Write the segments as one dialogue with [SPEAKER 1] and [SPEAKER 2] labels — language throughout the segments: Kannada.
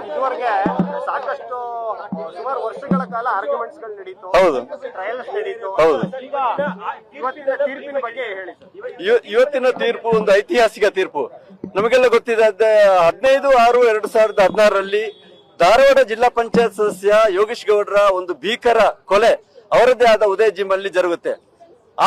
[SPEAKER 1] ಇದುವರೆಗೆ ಸಾಕಷ್ಟು ಸುಮಾರು ವರ್ಷಗಳ ಕಾಲ ಆರ್ಗ್ಯುಮೆಂಟ್ಸ್ ಗಳು ನಡೀತು,
[SPEAKER 2] ಹೌದು,
[SPEAKER 1] ಟ್ರಯಲ್ಸ್ ನಡೀತು.
[SPEAKER 2] ಹೌದು.
[SPEAKER 1] ಇವತ್ತಿನ ತೀರ್ಪಿನ ಬಗ್ಗೆ ಹೇಳಿ ಸರ್.
[SPEAKER 2] ಇವತ್ತಿನ ತೀರ್ಪು ಒಂದು ಐತಿಹಾಸಿಕ ತೀರ್ಪು. ನಮಗೆಲ್ಲ ಗೊತ್ತಿದೆ, 15/6/2016 ಧಾರವಾಡ ಜಿಲ್ಲಾ ಪಂಚಾಯತ್ ಸದಸ್ಯ ಯೋಗೀಶ್ ಗೌಡ್ರ ಒಂದು ಭೀಕರ ಕೊಲೆ ಅವರದ್ದೇ ಆದ ಉದಯ ಜಿಮ್ ಅಲ್ಲಿ ಜರುಗುತ್ತೆ.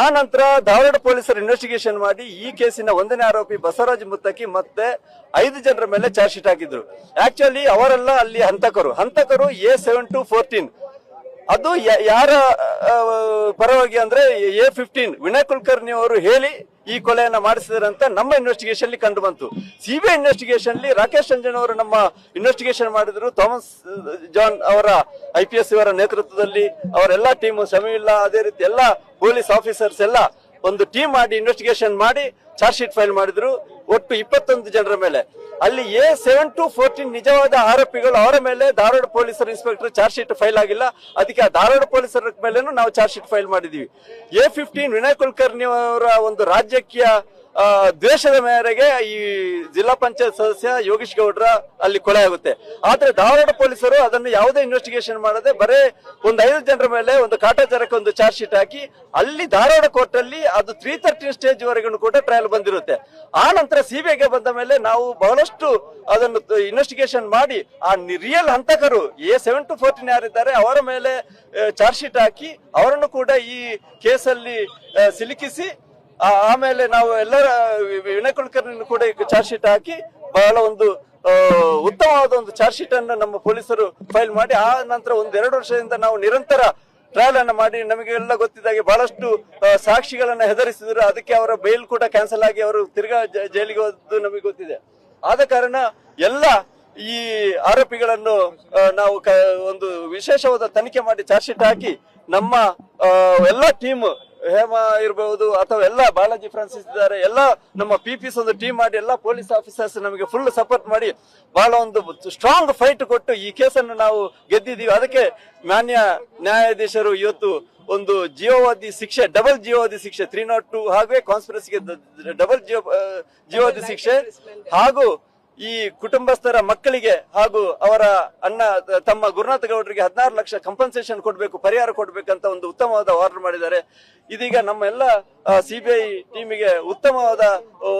[SPEAKER 2] ಆ ನಂತರ ಧಾರವಾಡ ಪೊಲೀಸರು ಇನ್ವೆಸ್ಟಿಗೇಷನ್ ಮಾಡಿ ಈ ಕೇಸಿನ 1ನೇ ಆರೋಪಿ ಬಸವರಾಜ್ ಮುತ್ತಕಿ ಮತ್ತೆ 5 ಜನರ ಮೇಲೆ ಚಾರ್ಜ್ ಶೀಟ್ ಹಾಕಿದ್ರು. ಆಕ್ಚುಲಿ ಅವರೆಲ್ಲ ಅಲ್ಲಿ ಹಂತಕರು A7-14. ಅದು ಯಾರ ಪರವಾಗಿ ಅಂದ್ರೆ A15 ವಿನಯ್ ಕುಲಕರ್ಣಿ ಅವರು ಹೇಳಿ ಈ ಕೊಲೆಯನ್ನ ಮಾಡಿಸಿದ್ರಂತ ನಮ್ಮ ಇನ್ವೆಸ್ಟಿಗೇಷನ್ ಕಂಡು ಬಂತು. ಸಿಬಿಐ ಇನ್ವೆಸ್ಟಿಗೇಷನ್ ರಾಕೇಶ್ ರಂಜನ್ ಅವರು ನಮ್ಮ ಇನ್ವೆಸ್ಟಿಗೇಷನ್ ಮಾಡಿದ್ರು. ಥಾಮಸ್ ಜಾನ್ ಅವರ IPS ಇವರ ನೇತೃತ್ವದಲ್ಲಿ ಅವರೆಲ್ಲ ಟೀಮ್, ಶಮೀಲ್ಲಾ, ಅದೇ ರೀತಿ ಎಲ್ಲ ಪೊಲೀಸ್ ಆಫೀಸರ್ಸ್ ಎಲ್ಲ ಒಂದು ಟೀಮ್ ಮಾಡಿ ಇನ್ವೆಸ್ಟಿಗೇಷನ್ ಮಾಡಿ ಚಾರ್ಜ್ ಶೀಟ್ ಫೈಲ್ ಮಾಡಿದ್ರು. ಒಟ್ಟು 21 ಜನರ ಮೇಲೆ. ಅಲ್ಲಿ A7-14 ನಿಜವಾದ ಆರೋಪಿಗಳು, ಅವರ ಮೇಲೆ ಧಾರವಾಡ ಪೊಲೀಸರು ಇನ್ಸ್ಪೆಕ್ಟರ್ ಚಾರ್ಜ್ ಶೀಟ್ ಫೈಲ್ ಆಗಿಲ್ಲ. ಅದಕ್ಕೆ ಆ ಧಾರವಾಡ ಪೊಲೀಸರ ಮೇಲೇನು ನಾವು ಚಾರ್ಜ್ ಶೀಟ್ ಫೈಲ್ ಮಾಡಿದೀವಿ. A15 ವಿನಯ್ ಕುಲಕರ್ಣಿ ಅವರ ಒಂದು ರಾಜಕೀಯ ದ್ವೇಷದ ಮೇರೆಗೆ ಈ ಜಿಲ್ಲಾ ಪಂಚಾಯತ್ ಸದಸ್ಯ ಯೋಗೀಶ್ ಗೌಡ್ರ ಅಲ್ಲಿ ಕೊಲೆ ಆಗುತ್ತೆ. ಆದ್ರೆ ಧಾರವಾಡ ಪೊಲೀಸರು ಅದನ್ನು ಯಾವುದೇ ಇನ್ವೆಸ್ಟಿಗೇಷನ್ ಮಾಡದೆ ಬರೇ ಒಂದು 5 ಜನರ ಮೇಲೆ ಒಂದು ಕಾಟಾಚಾರಕ್ಕೆ ಒಂದು ಚಾರ್ಜ್ ಶೀಟ್ ಹಾಕಿ ಅಲ್ಲಿ ಧಾರವಾಡ ಕೋರ್ಟ್ ಅಲ್ಲಿ ಅದು 313 ಸ್ಟೇಜ್ ವರೆಗೂ ಕೂಡ ಟ್ರಯಲ್ ಬಂದಿರುತ್ತೆ. ಆ ನಂತರ ಸಿಬಿಐಗೆ ಬಂದ ಮೇಲೆ ನಾವು ಬಹಳಷ್ಟು ಅದನ್ನು ಇನ್ವೆಸ್ಟಿಗೇಷನ್ ಮಾಡಿ ಆ ರಿಯಲ್ ಹಂತಕರು A7-14 ಯಾರಿದ್ದಾರೆ ಅವರ ಮೇಲೆ ಚಾರ್ಜ್ ಶೀಟ್ ಹಾಕಿ ಅವರನ್ನು ಕೂಡ ಈ ಕೇಸಲ್ಲಿ ಸಿಲುಕಿಸಿ ಆಮೇಲೆ ನಾವು ಎಲ್ಲರ ವಿನಯ್ ಕುಲಕರ್ಣಿ ಕೂಡ ಚಾರ್ಜ್ ಶೀಟ್ ಹಾಕಿ ಬಹಳ ಒಂದು ಉತ್ತಮವಾದ ಒಂದು ಚಾರ್ಜ್ ಶೀಟ್ ಅನ್ನು ನಮ್ಮ ಪೊಲೀಸರು ಫೈಲ್ ಮಾಡಿ ಆ ನಂತರ 1-2 ವರ್ಷದಿಂದ ನಾವು ನಿರಂತರ ಟ್ರಯಲ್ ಅನ್ನ ಮಾಡಿ ನಮಗೆಲ್ಲ ಗೊತ್ತಿದ್ದಾಗೆ ಬಹಳಷ್ಟು ಸಾಕ್ಷಿಗಳನ್ನ ಹೆದರಿಸಿದ್ರು. ಅದಕ್ಕೆ ಅವರ ಬೇಲ್ ಕೂಡ ಕ್ಯಾನ್ಸಲ್ ಆಗಿ ಅವರು ತಿರ್ಗಾ ಜೈಲಿಗೆ ಹೋದ್ದು ನಮಗೆ ಗೊತ್ತಿದೆ. ಆದ ಕಾರಣ ಎಲ್ಲ ಈ ಆರೋಪಿಗಳನ್ನು ನಾವು ಒಂದು ವಿಶೇಷವಾದ ತನಿಖೆ ಮಾಡಿ ಚಾರ್ಜ್ ಶೀಟ್ ಹಾಕಿ ನಮ್ಮ ಎಲ್ಲ ಟೀಮ್, ಹೇಮಾ ಇರಬಹುದು ಅಥವಾ ಎಲ್ಲ ಬಾಲಾಜಿ ಫ್ರಾನ್ಸಿಸ್ ಇದ್ದಾರೆ, ಎಲ್ಲ ನಮ್ಮ PPs ಒಂದು ಟೀಮ್ ಮಾಡಿ ಎಲ್ಲ ಪೊಲೀಸ್ ಆಫೀಸರ್ಸ್ ನಮಗೆ ಫುಲ್ ಸಪೋರ್ಟ್ ಮಾಡಿ ಬಹಳ ಒಂದು ಸ್ಟ್ರಾಂಗ್ ಫೈಟ್ ಕೊಟ್ಟು ಈ ಕೇಸನ್ನು ನಾವು ಗೆದ್ದಿದ್ದೀವಿ. ಅದಕ್ಕೆ ಮಾನ್ಯ ನ್ಯಾಯಾಧೀಶರು ಇವತ್ತು ಒಂದು ಜೀವಾವಧಿ ಶಿಕ್ಷೆ, ಡಬಲ್ ಜೀವಾವಧಿ ಶಿಕ್ಷೆ 302 ಹಾಗೆ ಕಾನ್ಸ್ಪಿರಸಿಗೆ ಡಬಲ್ ಜೀವಾವಧಿ ಶಿಕ್ಷೆ ಹಾಗೂ ಈ ಕುಟುಂಬಸ್ಥರ ಮಕ್ಕಳಿಗೆ ಹಾಗೂ ಅವರ ಅಣ್ಣ ತಮ್ಮ ಗುರುನಾಥ ಗೌಡರಿಗೆ 16 ಲಕ್ಷ ಕಂಪನ್ಸೇಷನ್ ಕೊಡಬೇಕು, ಪರಿಹಾರ ಕೊಡಬೇಕಂತ ಒಂದು ಉತ್ತಮವಾದ ಆರ್ಡರ್ ಮಾಡಿದ್ದಾರೆ. ಇದೀಗ ನಮ್ಮ ಎಲ್ಲ ಸಿಬಿಐ ಟೀಮಿಗೆ ಉತ್ತಮವಾದ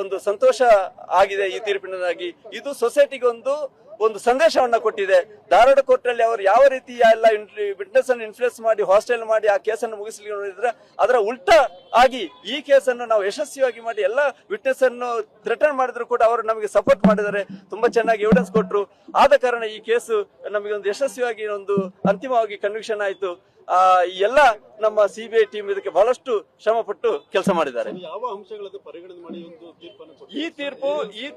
[SPEAKER 2] ಒಂದು ಸಂತೋಷ ಆಗಿದೆ ಈ ತೀರ್ಪಿನಿಂದಾಗಿ. ಇದು ಸೊಸೈಟಿಗೆ ಒಂದು ಸಂದೇಶವನ್ನ ಕೊಟ್ಟಿದೆ. ಧಾರವಾಡ ಕೋರ್ಟ್ ಅಲ್ಲಿ ಅವರು ಯಾವ ರೀತಿ ಎಲ್ಲ ವಿಟ್ನೆಸ್ ಅನ್ನು ಇನ್ಫ್ಲೂಯೆನ್ಸ್ ಮಾಡಿ ಹಾಸ್ಟೆಲ್ ಮಾಡಿ ಆ ಕೇಸನ್ನು ಮುಗಿಸಲಿಕ್ಕೆ ನೋಡಿದ್ರೆ ಅದರ ಉಲ್ಟಾ ಆಗಿ ಈ ಕೇಸನ್ನು ನಾವು ಯಶಸ್ವಿಯಾಗಿ ಮಾಡಿ ಎಲ್ಲ ವಿಟ್ನೆಸ್ ಅನ್ನು ಥ್ರೆಟನ್ ಮಾಡಿದ್ರು ಕೂಡ ಅವರು ನಮಗೆ ಸಪೋರ್ಟ್ ಮಾಡಿದ್ದಾರೆ, ತುಂಬಾ ಚೆನ್ನಾಗಿ ಎವಿಡೆನ್ಸ್ ಕೊಟ್ಟರು. ಆದ ಕಾರಣ ಈ ಕೇಸು ನಮಗೆ ಒಂದು ಯಶಸ್ವಿಯಾಗಿ ಒಂದು ಅಂತಿಮವಾಗಿ ಕನ್ವಿಕ್ಷನ್ ಆಯ್ತು. ಎಲ್ಲ ನಮ್ಮ ಸಿಬಿಐ ಟೀಮ್ ಇದಕ್ಕೆ ಬಹಳಷ್ಟು ಶ್ರಮ ಪಟ್ಟು ಕೆಲಸ ಮಾಡಿದ್ದಾರೆ.
[SPEAKER 3] ಯಾವ ಅಂಶಗಳನ್ನು ಪರಿಗಣನೆ ಮಾಡಿ
[SPEAKER 2] ಈ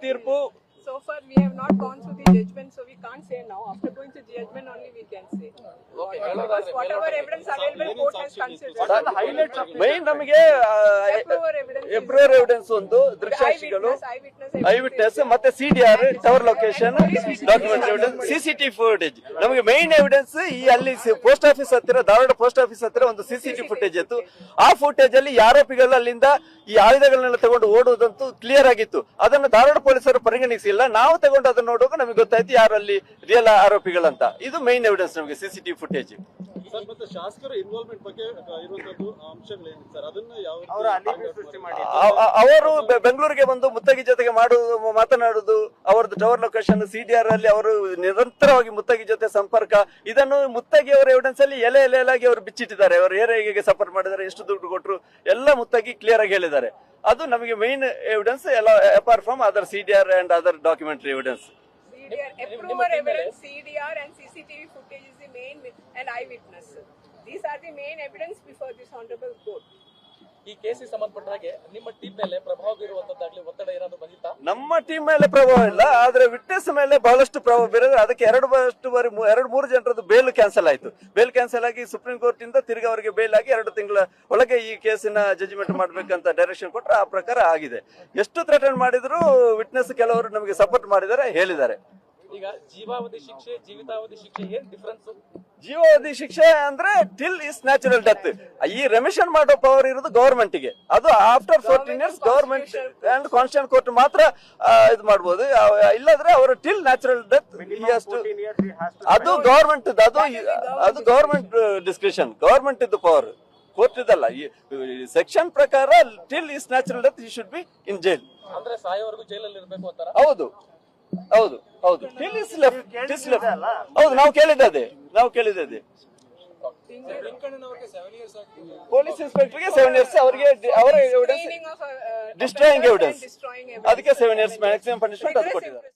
[SPEAKER 2] ತೀರ್ಪು
[SPEAKER 4] So far we have not gone through the judgment, so we can't say now. After going to judgment only we can say. Because whatever evidence available court has considered.
[SPEAKER 2] Main ನಮಗೆ ಎಪ್ರೂವರ್ ಎವಿಡೆನ್ಸ್ ಒಂದು ದೃಶ್ಯಾಕ್ಷಿಗಳು, ಐ ವಿಟ್ನೆಸ್ ಮತ್ತೆ CDR tower location document evidence, CCTV footage. ನಮಗೆ ಮೈನ್ ಎವಿಡೆನ್ಸ್ ಈ ಅಲ್ಲಿ ಪೋಸ್ಟ್ ಆಫೀಸ್ ಹತ್ತಿರ, ಧಾರವಾಡ ಪೋಸ್ಟ್ ಆಫೀಸ್ ಹತ್ತಿರ ಒಂದು CCTV ಫುಟೇಜ್ ಇತ್ತು. ಆ ಫುಟೇಜ್ ಅಲ್ಲಿ ಆರೋಪಿಗಳು ಅಲ್ಲಿಂದ ಈ ಆಯುಧಗಳನ್ನೆಲ್ಲ ತಗೊಂಡು ಓಡುವುದಂತೂ ಕ್ಲಿಯರ್ ಆಗಿತ್ತು. ಅದನ್ನು ಧಾರವಾಡ ಪೊಲೀಸರು ಪರಿಗಣಿಸಿಲ್ಲ. ನಾವು ತಗೊಂಡು ಅದನ್ನ ನೋಡುವಾಗ ನಮಗೆ ಗೊತ್ತಾಯ್ತು ಯಾರಲ್ಲಿ ರಿಯಲ್ ಆರೋಪಿಗಳಂತ. ಇದು ಮೈನ್ ಎವಿಡೆನ್ಸ್ ನಮಗೆ CCTV ಫುಟೇಜ್.
[SPEAKER 3] ಮತ್ತೆ ಶಾಸಕರ ಇನ್ವಾಲ್ವ್ಮೆಂಟ್ ಬಗ್ಗೆ ಇರುವಂತದ್ದು ಅಂಶಗಳೇನು ಸರ್, ಅದನ್ನ
[SPEAKER 2] ಅವರು ಬೆಂಗಳೂರಿಗೆ ಬಂದು ಮುತ್ತಗಿ ಜೊತೆಗೆ ಮಾತನಾಡುದು, ಅವರದ್ದು ಟವರ್ ಲೊಕೇಶನ್ CDR ಅಲ್ಲಿ ಅವರು ನಿರಂತರವಾಗಿ ಮುತ್ತಗಿ ಜೊತೆ ಸಂಪರ್ಕ, ಇದನ್ನು ಮುತ್ತಗಿ ಅವರ ಎವಿಡೆನ್ಸ್ ಅಲ್ಲಿ ಎಲೆಯಾಗಿ ಅವರು ಬಿಚ್ಚಿಟ್ಟಿದ್ದಾರೆ. ಅವರು ಹೇಗೆ ಸಪೋರ್ಟ್ ಮಾಡಿದ್ದಾರೆ, ಎಷ್ಟು ದುಡ್ಡು ಕೊಟ್ಟರು ಎಲ್ಲ ಮುತ್ತಗಿ ಕ್ಲಿಯರ್ ಆಗಿ ಹೇಳಿದ್ದಾರೆ. ಅದು ನಮಗೆ ಮೈನ್ ಎವಿಡೆನ್ಸ್ ಎಲ್ಲ apart from other CDR and other documentary evidence.
[SPEAKER 4] CDR and CCTV footage is the main and eyewitness. These are the main evidence before this honorable court.
[SPEAKER 5] ಈ ಕೇಸಿಗೆ ಸಂಬಂಧಪಟ್ಟ ಹಾಗೆ ನಿಮ್ಮ ಟೀಮ್ ಮೇಲೆ ಪ್ರಭಾವ ಬೀರುವಂತದ್ದಾಗ್ಲಿ ಒತ್ತಡ ಏನಾದ್ರು ಬಂದಿತ್ತಾ?
[SPEAKER 2] ನಮ್ಮ ಟೀಮ್ ಮೇಲೆ ಪ್ರಭಾವ ಇಲ್ಲ, ಆದ್ರೆ ವಿಟ್ನೆಸ್ ಮೇಲೆ ಬಹಳಷ್ಟು ಪ್ರಭಾವ ಬೀರಿದ್ರೆ ಅದಕ್ಕೆ 2-3 ಜನರದ್ದು ಬೇಲ್ ಕ್ಯಾನ್ಸಲ್ ಆಯ್ತು. ಬೇಲ್ ಕ್ಯಾನ್ಸಲ್ ಆಗಿ ಸುಪ್ರೀಂ ಕೋರ್ಟ್ ಇಂದ ತಿರ್ಗಿ ಅವರಿಗೆ ಬೇಲ್ ಆಗಿ 2 ತಿಂಗಳ ಒಳಗೆ ಈ ಕೇಸಿನ ಜಡ್ಜ್ಮೆಂಟ್ ಮಾಡ್ಬೇಕಂತ ಡೈರೆಕ್ಷನ್ ಕೊಟ್ಟರೆ ಆ ಪ್ರಕಾರ ಆಗಿದೆ. ಎಷ್ಟು ಥ್ರೆಟನ್ ಮಾಡಿದ್ರು ವಿಟ್ನೆಸ್ ಕೆಲವರು ನಮಗೆ ಸಪೋರ್ಟ್ ಮಾಡಿದ್ದಾರೆ, ಹೇಳಿದ್ದಾರೆ.
[SPEAKER 5] ಈಗ ಜೀವಾವಧಿ ಶಿಕ್ಷೆ ಜೀವಿತಾವಧಿ ಶಿಕ್ಷೆ ಏನ್ ಡಿಫ್ರೆನ್ಸ್?
[SPEAKER 2] ಜೀವಾವಧಿ ಶಿಕ್ಷೆ ಅಂದ್ರೆ ಟಿಲ್ ಇಸ್ ನ್ಯಾಚುರಲ್ ಡೆತ್. ಈ ರೆಮಿಷನ್ ಮಾಡೋ ಪವರ್ ಇರೋದು ಗವರ್ಮೆಂಟ್ ಗೆ. ಅದು after 14 years government and constitution court ಮಾತ್ರ ಇದು ಮಾಡಬಹುದು. ಇಲ್ಲದ್ರೆ ಅವರು ಟಿಲ್ ನ್ಯಾಚುರಲ್ ಡೆತ್ ಅದು ಗವರ್ಮೆಂಟ್ ಅದು ಗವರ್ಮೆಂಟ್ ಡಿಸ್ಕ್ರಿಷನ್, ಗವರ್ಮೆಂಟ್ ಇದ್ದು ಪವರ್, ಕೋರ್ಟ್ ಇದಲ್ಲ. ಸೆಕ್ಷನ್ ಪ್ರಕಾರ till his natural death you should be in jail.
[SPEAKER 5] ಅಂದ್ರೆ ಸಾಯೋವರೆಗೂ ಜೈಲಲ್ಲಿ ಇರ್ಬೇಕು ಅಂತಾರ?
[SPEAKER 2] ಹೌದು ಹೌದು ಹೌದು. ಟಿಲ್ ಇಸ್ ಲೆಫ್ಟ್ ಹೌದು. ನಾವು ಕೇಳಿದ್ದೆ ಪೊಲೀಸ್ ಇನ್ಸ್ಪೆಕ್ಟರ್ಗೆ 7 years, ಅವರಿಗೆ ಅವರ evidence
[SPEAKER 4] Training of
[SPEAKER 2] destroying
[SPEAKER 4] offenders
[SPEAKER 2] evidence
[SPEAKER 4] and destroying evidence.
[SPEAKER 2] ಅದಕ್ಕೆ 7 years ಮ್ಯಾಕ್ಸಿಮಮ್ ಪನಿಷ್ಮೆಂಟ್ ಅದು ಕೊಟ್ಟಿದ್ದಾರೆ.